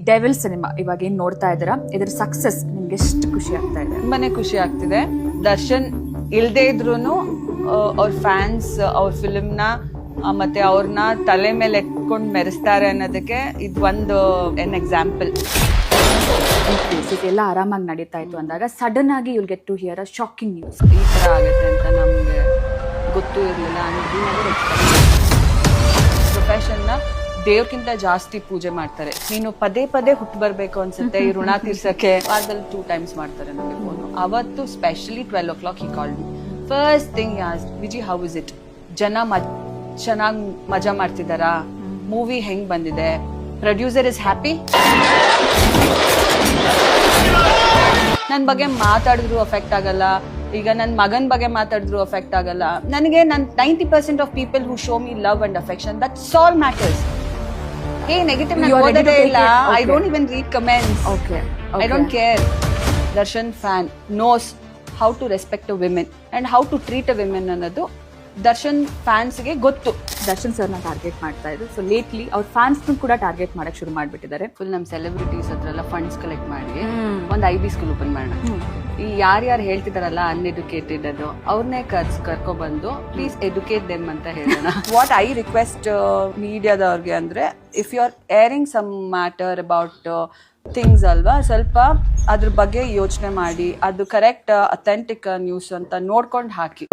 Devil cinema ಇವಾಗ ಏನ್ ನೋಡ್ತಾ ಇದ್ದೀರಾ, ಇದ್ರ ಸಕ್ಸಸ್ ನಿಮ್ಗೆ ಎಷ್ಟು ಖುಷಿ ಆಗ್ತಾ ಇದೆ? ತುಂಬಾನೇ ಖುಷಿ ಆಗ್ತಿದೆ. ದರ್ಶನ್ ಇಲ್ದೇ ಇದ್ರೂನು ಅವ್ರ ಫ್ಯಾನ್ಸ್ ಅವ್ರ ಫಿಲ್ಮ್ನ ಮತ್ತೆ ಅವ್ರನ್ನ ತಲೆ ಮೇಲೆ ಎತ್ಕೊಂಡು ಮೆರೆಸ್ತಾರೆ ಅನ್ನೋದಕ್ಕೆ ಇದು ಒಂದು ಎನ್ ಎಕ್ಸಾಂಪಲ್. ಇದೆಲ್ಲ ಆರಾಮಾಗಿ ನಡೀತಾ ಇತ್ತು ಅಂದಾಗ ಸಡನ್ ಆಗಿ you'll get to hear a shocking news. ಈ ತರ ಆಗುತ್ತೆ ಅಂತ ನಮ್ಗೆ ಗೊತ್ತೂ ಇರಲಿಲ್ಲ. ಪ್ರೊಫೆಷನ್ನ ದೇವ್ರಕ್ಕಿಂತ ಜಾಸ್ತಿ ಪೂಜೆ ಮಾಡ್ತಾರೆ. ನೀನು ಪದೇ ಪದೇ ಹುಟ್ಟು ಬರ್ಬೇಕು ಅನ್ಸುತ್ತೆ ಈ ಋಣ ತೀರ್ಸಕ್ಕೆ. ವಾರದಲ್ಲಿ 2 times ಮಾಡ್ತಾರೆ ನನಗೆ ಫೋನ್. ಅವತ್ತು specially 12 o'clock he called me. First thing he asked, Viji how is it? ಜನ ಚೆನ್ನಾಗಿ ಮಜಾ ಮಾಡ್ತಿದಾರಾ? ಮೂವಿ ಹೆಂಗ್ ಬಂದಿದೆ? Producer is happy? ನನ್ನ ಬಗ್ಗೆ ಮಾತಾಡಿದ್ರು ಅಫೆಕ್ಟ್ ಆಗಲ್ಲ. ಈಗ ನನ್ನ ಮಗನ ಬಗ್ಗೆ ಮಾತಾಡಿದ್ರು ಅಫೆಕ್ಟ್ ಆಗಲ್ಲ. ನನಗೆ 90% of people who show me love and affection, that's all matters. A negative ನಾನು ಓದೋದೇ ಇಲ್ಲ. I don't even read comments. I don't care. Darshan fan knows how to respect a women and how to treat a women ಅನ್ನೋದು ದರ್ಶನ್ ಫ್ಯಾನ್ಸ್ಗೆ ಗೊತ್ತು. ದರ್ಶನ್ ಸರ್ನ target ಮಾಡ್ತಾ ಇದ್ರು. So lately ಅವ್ರ ಫ್ಯಾನ್ಸ್ ಕೂಡ ಟಾರ್ಗೆಟ್ ಮಾಡಕ್ ಶುರು ಮಾಡ್ಬಿಟ್ಟಿದ್ದಾರೆ. ಫುಲ್ ನಮ್ಮ ಸೆಲೆಬ್ರಿಟೀಸ್ ಹತ್ರ ಎಲ್ಲ ಫಂಡ್ಸ್ ಕಲೆಕ್ಟ್ ಮಾಡಿ ಒಂದು IB ಸ್ಕೂಲ್ ಓಪನ್ ಮಾಡೋಣ. ಈ ಯಾರ್ಯಾರು ಹೇಳ್ತಿದಾರಲ್ಲ ಅನ್ಎಡ್ಯುಕೇಟೆಡ್ ಅದು ಅವ್ರನ್ನೇ ಕರ್ಕೊಬಂದು ಪ್ಲೀಸ್ ಎಡ್ಯುಕೇಟ್ ದೆಮ್ ಅಂತ ಹೇಳೋಣ. ವಾಟ್ ಐ ರಿಕ್ವೆಸ್ಟ್ ಮೀಡಿಯಾದವ್ರಿಗೆ ಅಂದ್ರೆ, if you are airing some matter about things ಅಲ್ವಾ, ಸ್ವಲ್ಪ ಅದ್ರ ಬಗ್ಗೆ ಯೋಚನೆ ಮಾಡಿ ಅದು ಕರೆಕ್ಟ್ ಅಥೆಂಟಿಕ್ ನ್ಯೂಸ್ ಅಂತ ನೋಡ್ಕೊಂಡು ಹಾಕಿ.